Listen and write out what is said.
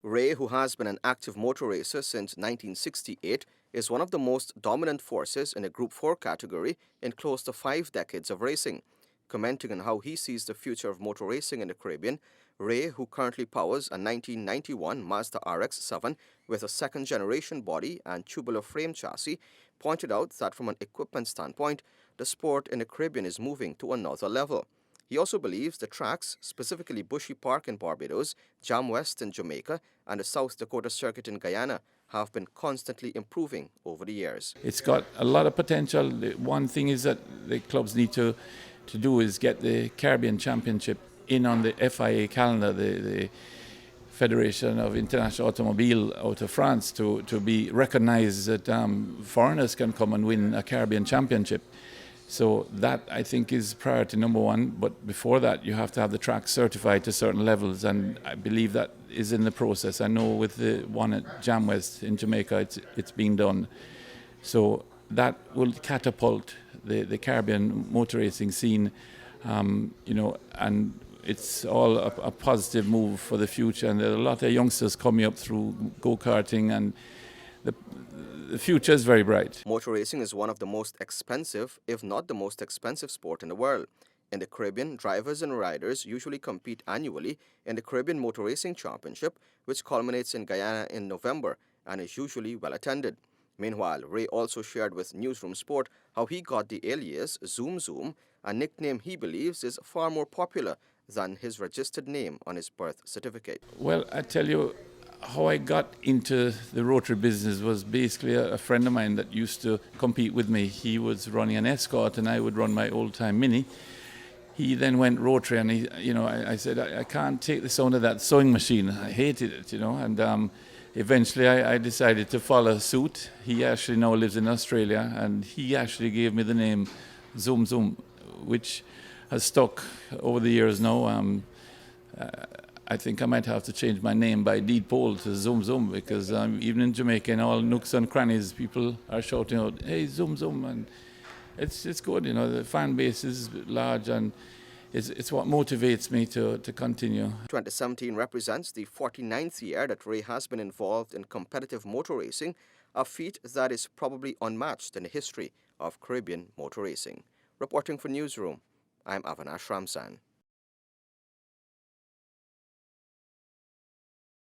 Ray, who has been an active motor racer since 1968, is one of the most dominant forces in the Group 4 category in close to 5 decades of racing. Commenting on how he sees the future of motor racing in the Caribbean, Ray, who currently powers a 1991 Mazda RX-7 with a second-generation body and tubular frame chassis, pointed out that from an equipment standpoint, the sport in the Caribbean is moving to another level. He also believes the tracks, specifically Bushy Park in Barbados, Jam West in Jamaica, and the South Dakota Circuit in Guyana, have been constantly improving over the years. It's got a lot of potential. The one thing is that the clubs need to do is get the Caribbean Championship in on the FIA calendar, the Federation of International Automobile out of France, to be recognized that foreigners can come and win a Caribbean Championship. So that, I think, is priority number one. But before that, you have to have the track certified to certain levels, and I believe that is in the process. I know with the one at Jam West in Jamaica, it's being done. So that will catapult the Caribbean motor racing scene, and it's all a positive move for the future. And there are a lot of youngsters coming up through go-karting, and the future is very bright. Motor racing is one of the most expensive, if not the most expensive sport in the world. In the Caribbean, drivers and riders usually compete annually in the Caribbean Motor Racing Championship, which culminates in Guyana in November and is usually well attended. Meanwhile, Ray also shared with Newsroom Sport how he got the alias Zoom Zoom, a nickname he believes is far more popular than his registered name on his birth certificate. Well, I tell you, how I got into the rotary business was basically a friend of mine that used to compete with me. He was running an Escort and I would run my old-time Mini. He then went rotary, and I said, I can't take the sound of that sewing machine. I hated it, and eventually I decided to follow suit. He actually now lives in Australia, and he actually gave me the name Zoom Zoom, which has stuck over the years now. I think I might have to change my name by deed poll to Zoom Zoom, because even in Jamaica, in all nooks and crannies, people are shouting out, "Hey, Zoom Zoom!" And it's good, the fan base is large, and it's what motivates me to continue. 2017 represents the 49th year that Ray has been involved in competitive motor racing, a feat that is probably unmatched in the history of Caribbean motor racing. Reporting for Newsroom, I'm Avinash Ramsan.